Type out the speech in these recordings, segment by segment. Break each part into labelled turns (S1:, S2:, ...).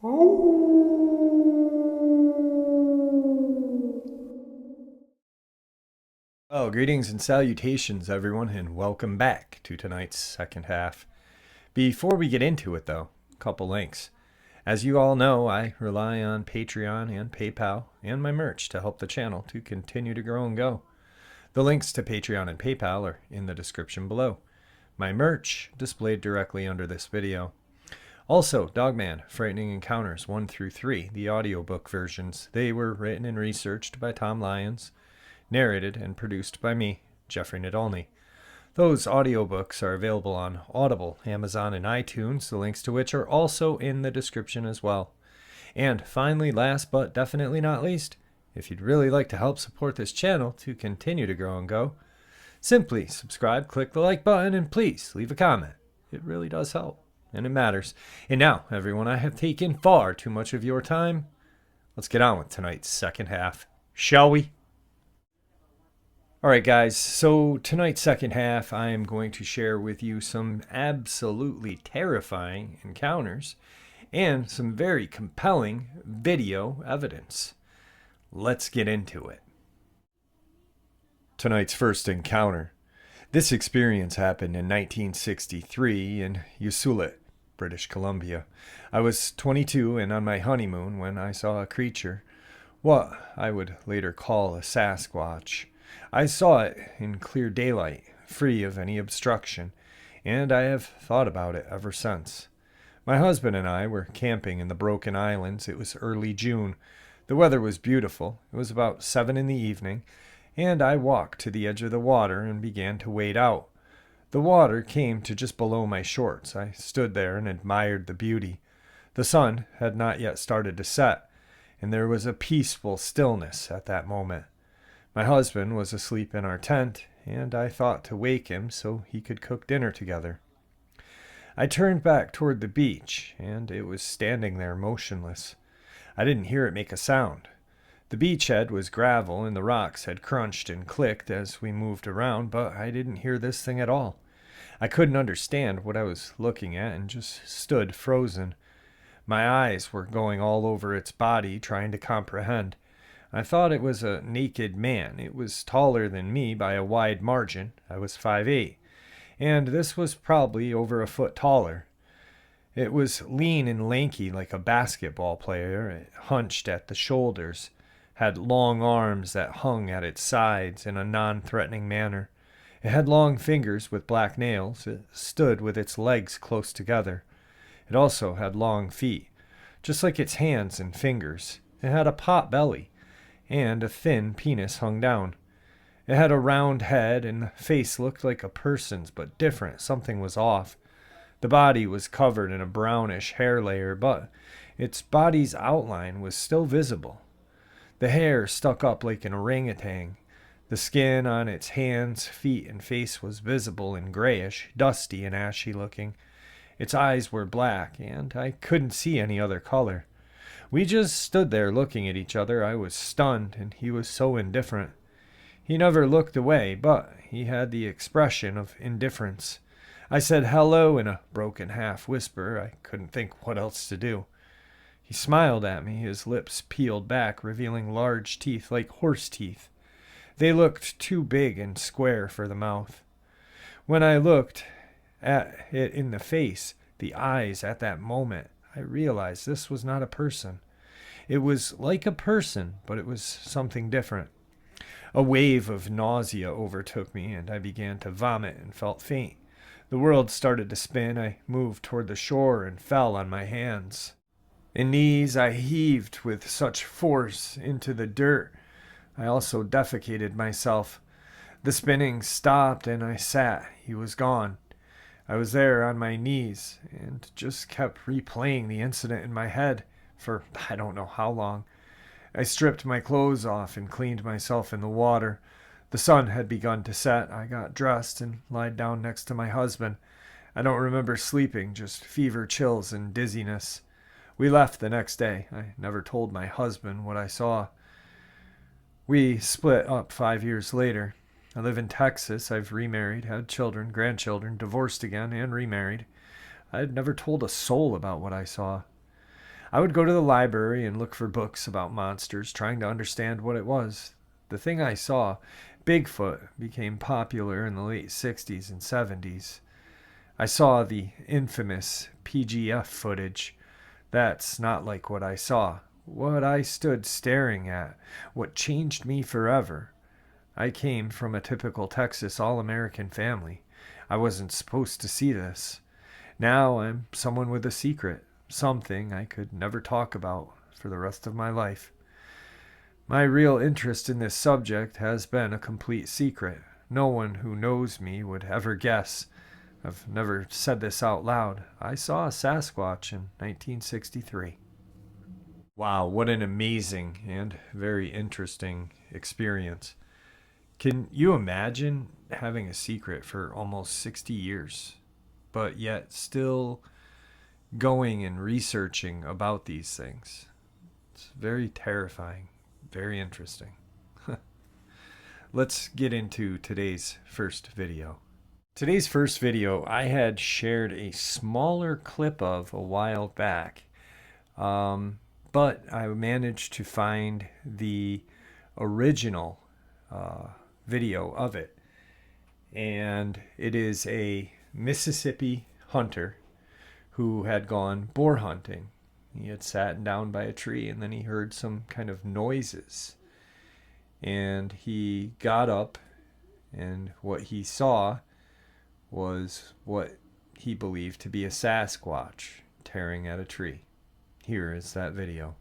S1: Oh, greetings and salutations, everyone, and welcome back to tonight's second half. Before we get into it, though, a couple links. As you all know, I rely on Patreon and PayPal and my merch to help the channel to continue to grow and go. The links to Patreon and PayPal are in the description below. My merch displayed directly under this video. Also, Dogman, Frightening Encounters 1 through 3, the audiobook versions. They were written and researched by Tom Lyons, narrated and produced by me, Jeffrey Nadolny. Those audiobooks are available on Audible, Amazon, and iTunes, the links to which are also in the description as well. And finally, last but definitely not least, if you'd really like to help support this channel to continue to grow and go, simply subscribe, click the like button, and please leave a comment. It really does help, and it matters. And now, everyone, I have taken far too much of your time. Let's get on with tonight's second half, shall we? Alright guys, so tonight's second half I am going to share with you some absolutely terrifying encounters and some very compelling video evidence. Let's get into it. Tonight's first encounter. This experience happened in 1963 in Usulit, British Columbia. I was 22 and on my honeymoon when I saw a creature, what I would later call a Sasquatch. I saw it in clear daylight, free of any obstruction, and I have thought about it ever since. My husband and I were camping in the Broken Islands. It was early June. The weather was beautiful. It was about 7 in the evening, and I walked to the edge of the water and began to wade out. The water came to just below my shorts. I stood there and admired the beauty. The sun had not yet started to set, and there was a peaceful stillness at that moment. My husband was asleep in our tent, and I thought to wake him so he could cook dinner together. I turned back toward the beach, and it was standing there motionless. I didn't hear it make a sound. The beachhead was gravel, and the rocks had crunched and clicked as we moved around, but I didn't hear this thing at all. I couldn't understand what I was looking at and just stood frozen. My eyes were going all over its body, trying to comprehend. I thought it was a naked man. It was taller than me by a wide margin. I was 5'8", and this was probably over a foot taller. It was lean and lanky like a basketball player. It hunched at the shoulders, had long arms that hung at its sides in a non-threatening manner. It had long fingers with black nails. It stood with its legs close together. It also had long feet, just like its hands and fingers. It had a pot belly, and a thin penis hung down. It had a round head, and the face looked like a person's, but different. Something was off. The body was covered in a brownish hair layer, but its body's outline was still visible. The hair stuck up like an orangutan. The skin on its hands, feet, and face was visible and grayish, dusty and ashy looking. Its eyes were black, and I couldn't see any other color. We just stood there looking at each other. I was stunned, and he was so indifferent. He never looked away, but he had the expression of indifference. I said hello in a broken half-whisper. I couldn't think what else to do. He smiled at me, his lips peeled back, revealing large teeth like horse teeth. They looked too big and square for the mouth. When I looked at it in the face, the eyes at that moment, I realized this was not a person. It was like a person, but it was something different. A wave of nausea overtook me, and I began to vomit and felt faint. The world started to spin. I moved toward the shore and fell on my hands and knees. I heaved with such force into the dirt. I also defecated myself. The spinning stopped, and I sat. He was gone. I was there on my knees and just kept replaying the incident in my head for I don't know how long. I stripped my clothes off and cleaned myself in the water. The sun had begun to set. I got dressed and lied down next to my husband. I don't remember sleeping, just fever, chills, and dizziness. We left the next day. I never told my husband what I saw. We split up 5 years later. I live in Texas. I've remarried, had children, grandchildren, divorced again, and remarried. I had never told a soul about what I saw. I would go to the library and look for books about monsters, trying to understand what it was. The thing I saw, Bigfoot, became popular in the late 60s and 70s. I saw the infamous PGF footage. That's not like what I saw. What I stood staring at. What changed me forever. I came from a typical Texas all-American family. I wasn't supposed to see this. Now I'm someone with a secret. Something I could never talk about for the rest of my life. My real interest in this subject has been a complete secret. No one who knows me would ever guess. I've never said this out loud. I saw a Sasquatch in 1963. Wow, what an amazing and very interesting experience. Can you imagine having a secret for almost 60 years, but yet still going and researching about these things? It's very terrifying, very interesting. Let's get into today's first video. Today's first video I had shared a smaller clip of a while back, but I managed to find the original video of it. And it is a Mississippi hunter who had gone boar hunting. He had sat down by a tree and then he heard some kind of noises. And he got up, and what he saw was what he believed to be a Sasquatch tearing at a tree. Here is that video.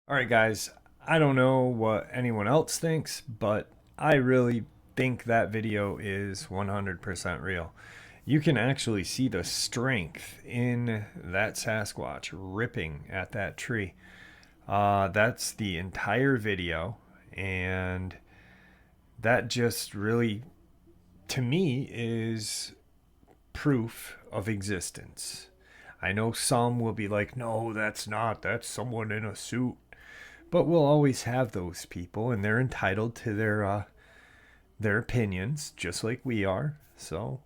S1: All right, guys, I don't know what anyone else thinks, but I really think that video is 100% real. You can actually see the strength in that Sasquatch ripping at that tree. That's the entire video, and that just really, to me, is proof of existence. I know some will be like, no, that's not, that's someone in a suit. But we'll always have those people, and they're entitled to their opinions, just like we are. So,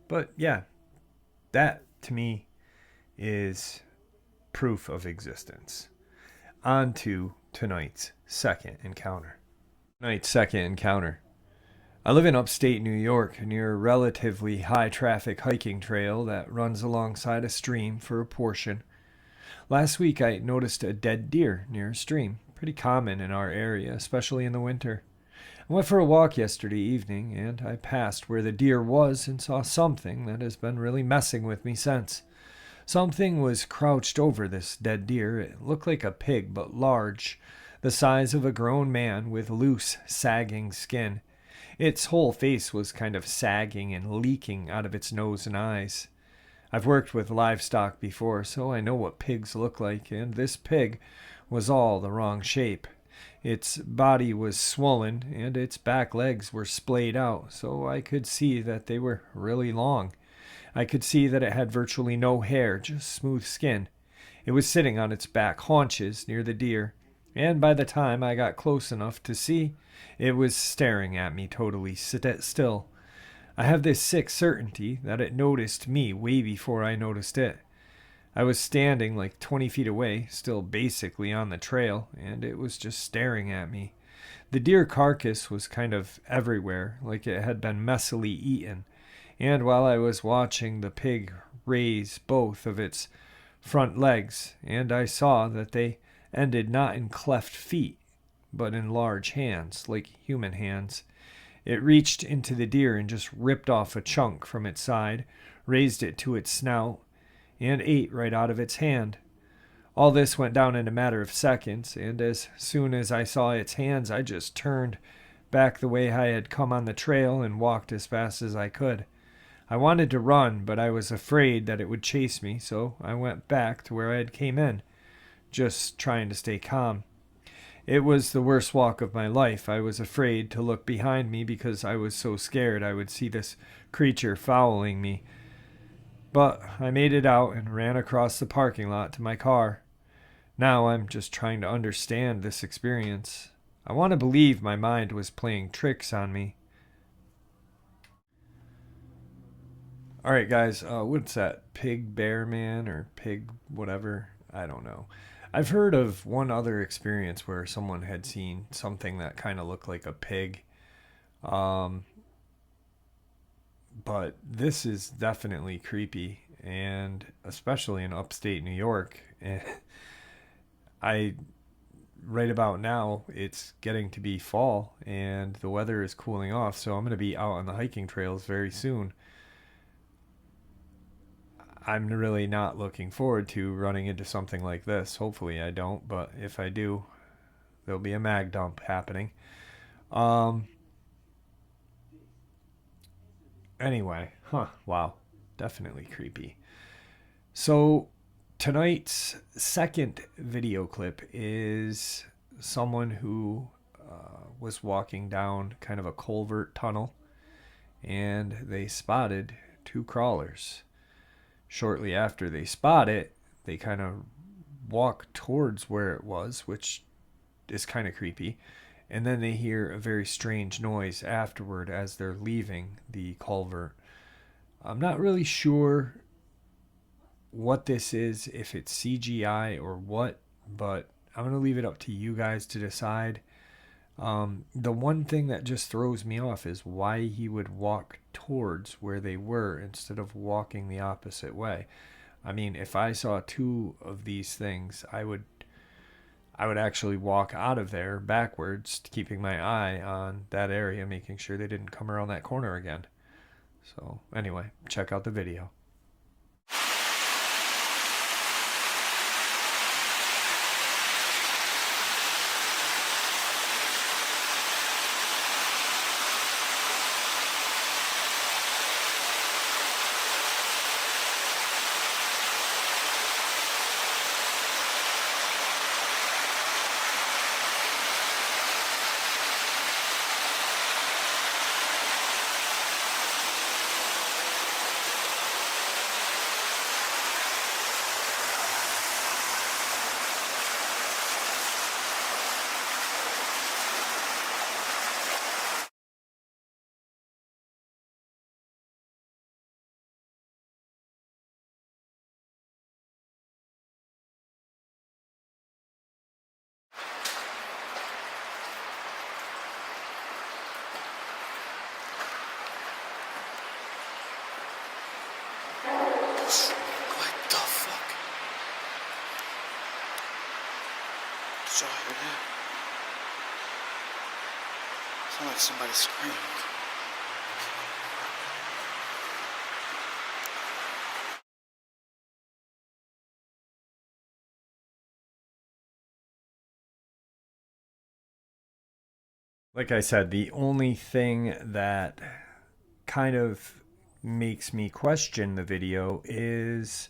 S1: but yeah, that to me is proof of existence. On to tonight's second encounter. Tonight's second encounter. I live in upstate New York near a relatively high traffic hiking trail that runs alongside a stream for a portion. Last week I noticed a dead deer near a stream, pretty common in our area, especially in the winter. I went for a walk yesterday evening, and I passed where the deer was and saw something that has been really messing with me since. Something was crouched over this dead deer. It looked like a pig, but large, the size of a grown man with loose, sagging skin. Its whole face was kind of sagging and leaking out of its nose and eyes. I've worked with livestock before, so I know what pigs look like, and this pig was all the wrong shape. Its body was swollen, and its back legs were splayed out, so I could see that they were really long. I could see that it had virtually no hair, just smooth skin. It was sitting on its back haunches near the deer, and by the time I got close enough to see, it was staring at me totally still. I have this sick certainty that it noticed me way before I noticed it. I was standing like 20 feet away, still basically on the trail, and it was just staring at me. The deer carcass was kind of everywhere, like it had been messily eaten. And while I was watching the pig raise both of its front legs, and I saw that they ended not in cleft feet, but in large hands, like human hands, it reached into the deer and just ripped off a chunk from its side, raised it to its snout, and ate right out of its hand. All this went down in a matter of seconds, and as soon as I saw its hands, I just turned back the way I had come on the trail and walked as fast as I could. I wanted to run, but I was afraid that it would chase me, so I went back to where I had came in, just trying to stay calm. It was the worst walk of my life. I was afraid to look behind me because I was so scared I would see this creature following me. But I made it out and ran across the parking lot to my car. Now I'm just trying to understand this experience. I want to believe my mind was playing tricks on me. Alright guys, what's that? Pig bear man or pig whatever? I don't know. I've heard of one other experience where someone had seen something that kind of looked like a pig. But this is definitely creepy, and especially in upstate New York. I right about now it's getting to be fall and the weather is cooling off, so I'm going to be out on the hiking trails very soon. I'm really not looking forward to running into something like this. Hopefully I don't, but if I do, there'll be a mag dump happening. Anyway, wow, definitely creepy. So tonight's second video clip is someone who was walking down kind of a culvert tunnel, and they spotted two crawlers. Shortly after they spot it, they kind of walk towards where it was, which is kind of creepy. And then they hear a very strange noise afterward as they're leaving the culvert. I'm not really sure what this is, if it's CGI or what, but I'm going to leave it up to you guys to decide. The one thing that just throws me off is why he would walk towards where they were instead of walking the opposite way. I mean, if I saw two of these things, I would actually walk out of there backwards, keeping my eye on that area, making sure they didn't come around that corner again. So anyway, check out the video.
S2: Did y'all hear that? Sounded like somebody screamed.
S1: Like I said, the only thing that kind of makes me question the video is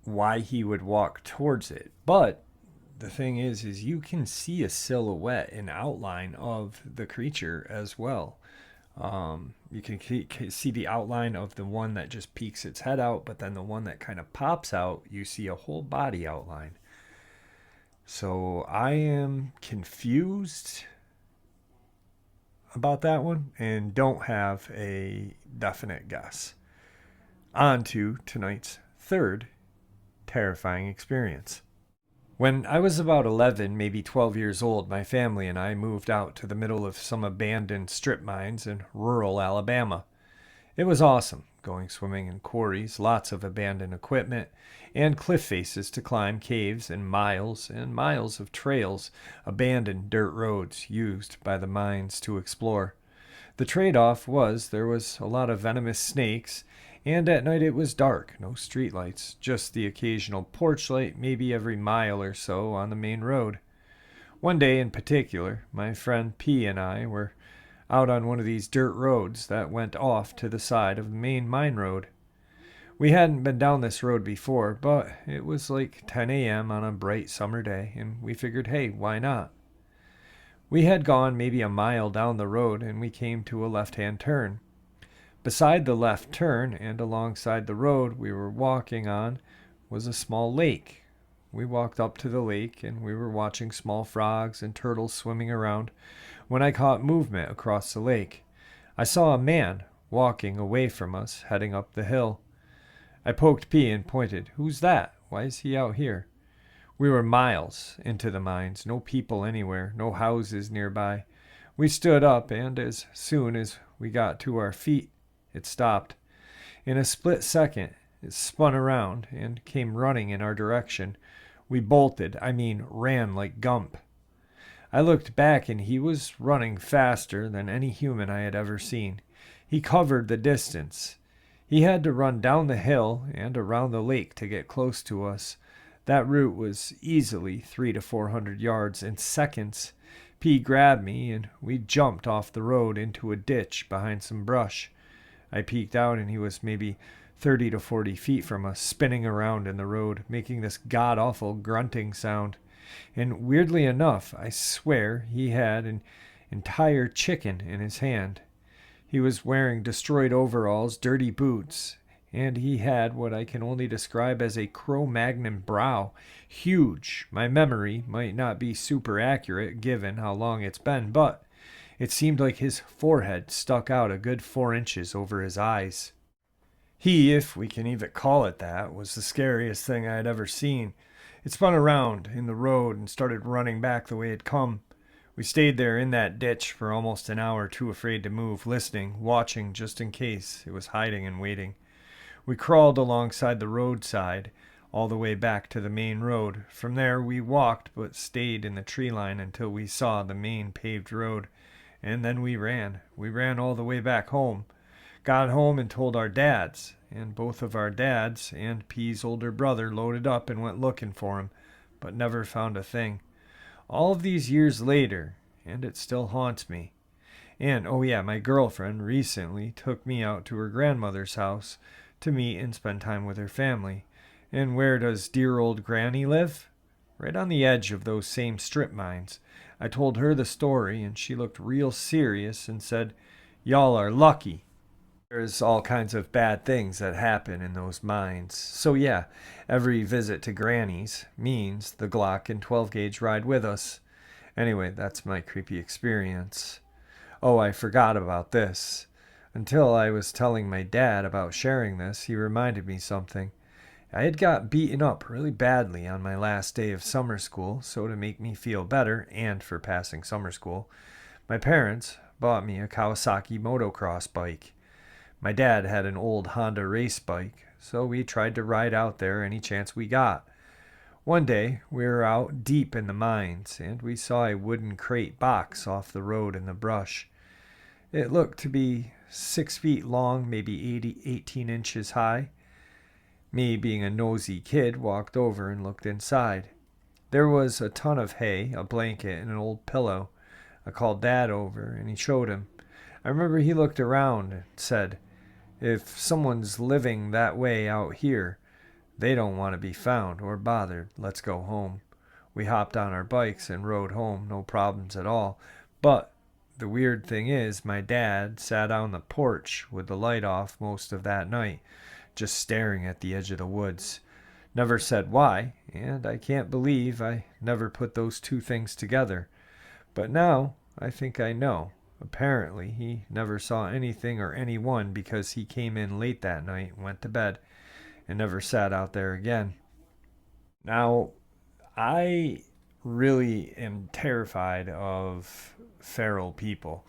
S1: why he would walk towards it. But the thing is you can see a silhouette, an outline of the creature as well. You can see the outline of the one that just peeks its head out, but then the one that kind of pops out, you see a whole body outline. So I am confused about that one and don't have a definite guess. On to tonight's third terrifying experience. When I was about 11, maybe 12 years old, my family and I moved out to the middle of some abandoned strip mines in rural Alabama. It was awesome, going swimming in quarries, lots of abandoned equipment, and cliff faces to climb, caves, and miles of trails, abandoned dirt roads used by the mines to explore. The trade-off was there was a lot of venomous snakes, and at night it was dark, no streetlights, just the occasional porch light maybe every mile or so on the main road. One day in particular, my friend P and I were out on one of these dirt roads that went off to the side of the main mine road. We hadn't been down this road before, but it was like 10 a.m. on a bright summer day, and we figured, hey, why not? We had gone maybe a mile down the road, and we came to a left-hand turn. Beside the left turn and alongside the road we were walking on was a small lake. We walked up to the lake, and we were watching small frogs and turtles swimming around when I caught movement across the lake. I saw a man walking away from us, heading up the hill. I poked P and pointed. Who's that? Why is he out here? We were miles into the mines, no people anywhere, no houses nearby. We stood up, and as soon as we got to our feet, it stopped. In a split second, it spun around and came running in our direction. We bolted, ran like Gump. I looked back, and he was running faster than any human I had ever seen. He covered the distance. He had to run down the hill and around the lake to get close to us. That route was easily 300 to 400 yards. In seconds, P grabbed me, and we jumped off the road into a ditch behind some brush. I peeked out, and he was maybe 30 to 40 feet from us, spinning around in the road, making this god-awful grunting sound. And weirdly enough, I swear he had an entire chicken in his hand. He was wearing destroyed overalls, dirty boots, and he had what I can only describe as a Cro-Magnon brow. Huge. My memory might not be super accurate given how long it's been, but it seemed like his forehead stuck out a good 4 inches over his eyes. He, if we can even call it that, was the scariest thing I had ever seen. It spun around in the road and started running back the way it come. We stayed there in that ditch for almost an hour, too afraid to move, listening, watching just in case it was hiding and waiting. We crawled alongside the roadside, all the way back to the main road. From there we walked, but stayed in the tree line until we saw the main paved road. And then we ran. We ran all the way back home. Got home and told our dads, and both of our dads and P's older brother loaded up and went looking for him, but never found a thing. All of these years later, and it still haunts me. And, oh yeah, my girlfriend recently took me out to her grandmother's house to meet and spend time with her family. And where does dear old Granny live? Right on the edge of those same strip mines. I told her the story, and she looked real serious and said, "Y'all are lucky." There's all kinds of bad things that happen in those mines. So yeah, every visit to Granny's means the Glock and 12-gauge ride with us. Anyway, that's my creepy experience. Oh, I forgot about this. Until I was telling my dad about sharing this, he reminded me something. I had got beaten up really badly on my last day of summer school, so to make me feel better, and for passing summer school, my parents bought me a Kawasaki motocross bike. My dad had an old Honda race bike, so we tried to ride out there any chance we got. One day, we were out deep in the mines, and we saw a wooden crate box off the road in the brush. It looked to be 6 feet long, maybe 18 inches high. Me, being a nosy kid, walked over and looked inside. There was a ton of hay, a blanket, and an old pillow. I called Dad over, and he showed him. I remember he looked around and said, "If someone's living that way out here, they don't want to be found or bothered. Let's go home." We hopped on our bikes and rode home, no problems at all. But the weird thing is, my dad sat on the porch with the light off most of that night, just staring at the edge of the woods. Never said why, and I can't believe I never put those two things together. But now I think I know. Apparently, he never saw anything or anyone because he came in late that night, went to bed, and never sat out there again. Now, I really am terrified of feral people.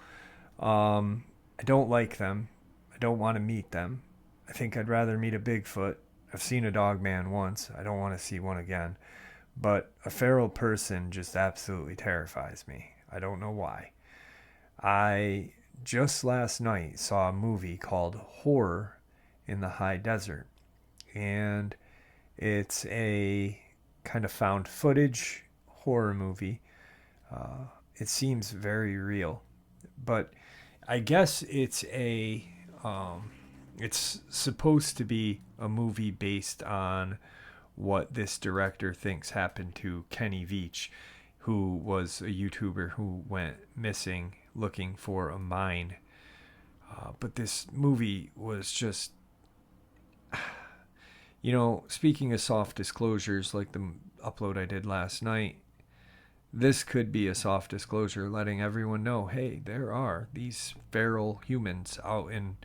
S1: I don't like them. I don't want to meet them. I think I'd rather meet a Bigfoot. I've seen a Dogman once. I don't want to see one again. But a feral person just absolutely terrifies me. I don't know why. I just last night saw a movie called Horror in the High Desert. And it's a kind of found footage horror movie. It seems very real. But I guess it's it's supposed to be a movie based on what this director thinks happened to Kenny Veach, who was a YouTuber who went missing looking for a mine. But this movie was just, speaking of soft disclosures like the upload I did last night, this could be a soft disclosure letting everyone know, hey, there are these feral humans out in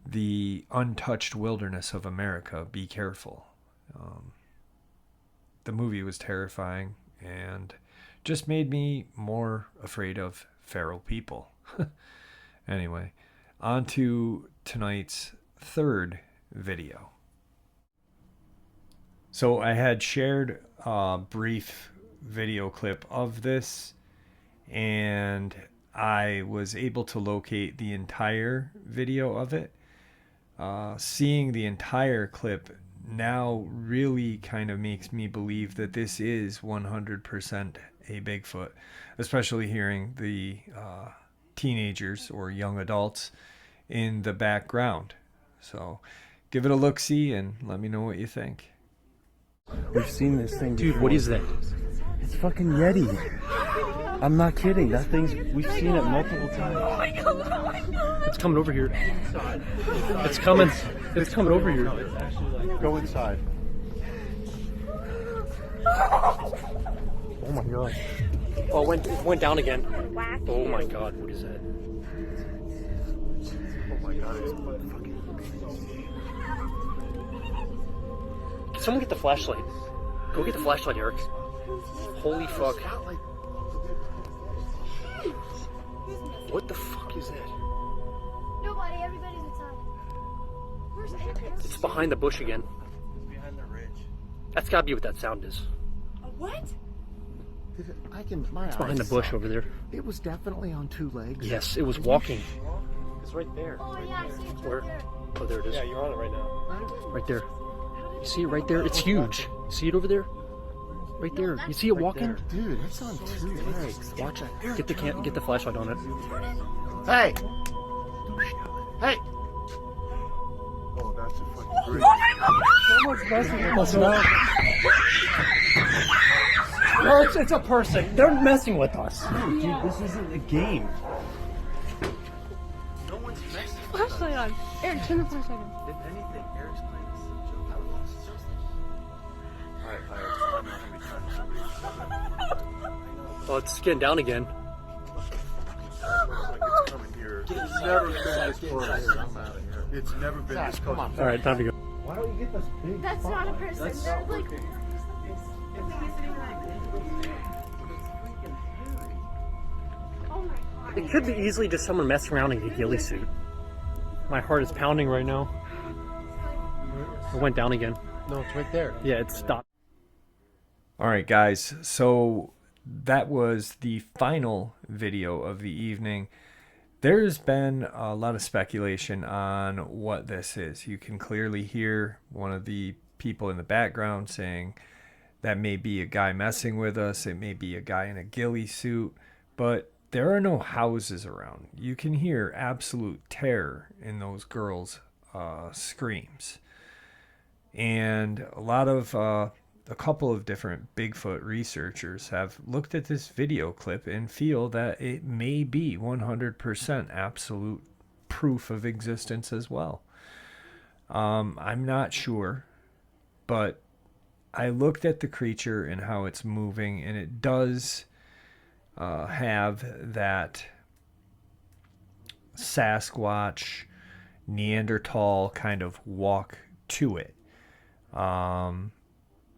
S1: the untouched wilderness of America. Be careful. The movie was terrifying and just made me more afraid of feral people. Anyway, on to tonight's third video. So I had shared a brief video clip of this, and I was able to locate the entire video of it. Seeing the entire clip now really kind of makes me believe that this is 100% a Bigfoot, especially hearing the teenagers or young adults in the background. So give it a look-see and let me know what you think.
S3: We've seen this thing before.
S4: Dude, what is that?
S3: It's fucking Yeti. I'm not kidding. That thing's, we've seen it multiple times.
S4: Oh my god. It's coming over here. It's coming. It's coming over here.
S3: Go inside.
S4: Oh my god. Oh, it went down again. Oh my god, what is that?
S3: Oh my god, it's fucking...
S4: Can someone get the flashlight? Go get the flashlight, Eric. Holy fuck. What the fuck is that?
S5: Nobody, everybody's inside. Where's Eric?
S4: It's behind the bush again.
S3: Behind the ridge.
S4: That's gotta be what that sound is.
S5: A what?
S4: It's behind the bush over there.
S3: It was definitely on two legs.
S4: Yes, it was walking. It's right there.
S5: Oh yeah, I see it.
S4: Where?
S5: Right there.
S4: Oh, there it is.
S2: Yeah, you're on it right now.
S4: Right there. You see it right there? It's huge. See it over there? Right there. You see it walking?
S3: Dude, it's on two legs.
S4: Watch it. Get the flashlight on it.
S3: Hey! Hey! Oh, that's a fucking great.
S4: Someone's messing with us. No, it's a person. They're messing with us.
S3: Dude, this isn't a game.
S2: No one's messing.
S5: Flashlight on. Eric, turn the flashlight on.
S2: If anything, Eric's playing this joke. Alright, I'm not gonna be trying somebody.
S4: Oh, it's getting down again.
S3: It's coming here. It's never been this close. I'm out of here. It's never been this close.
S4: All right, time to go.
S3: Why don't you get this big?
S5: That's not a person. They're like. Oh my god.
S4: It could be easily just someone messing around in a ghillie suit. My heart is pounding right now. It went down again.
S3: No, it's right there.
S4: Yeah, it stopped.
S1: All right, guys. So that was the final video of the evening. There's been a lot of speculation on what this is. You can clearly hear one of the people in the background saying that may be a guy messing with us. It may be a guy in a ghillie suit, but there are no houses around. You can hear absolute terror in those girls' screams. And a couple of different Bigfoot researchers have looked at this video clip and feel that it may be 100% absolute proof of existence as well. I'm not sure, but I looked at the creature and how it's moving, and it does have that Sasquatch, Neanderthal kind of walk to it.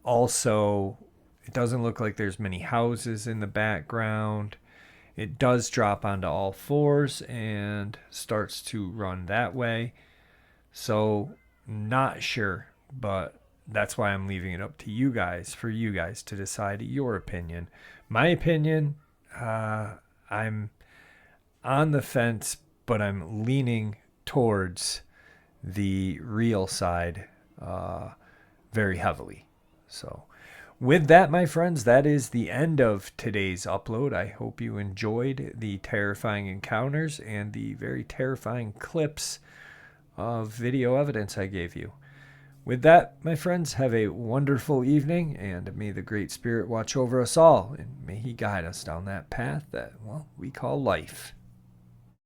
S1: Also, it doesn't look like there's many houses in the background. It does drop onto all fours and starts to run that way. So, not sure, but that's why I'm leaving it up to you guys, for you guys to decide your opinion. My opinion, I'm on the fence, but I'm leaning towards the real side very heavily. So with that, my friends, that is the end of today's upload. I hope you enjoyed the terrifying encounters and the very terrifying clips of video evidence I gave you. With that, my friends, have a wonderful evening, and may the Great Spirit watch over us all, and may he guide us down that path that, well, we call life.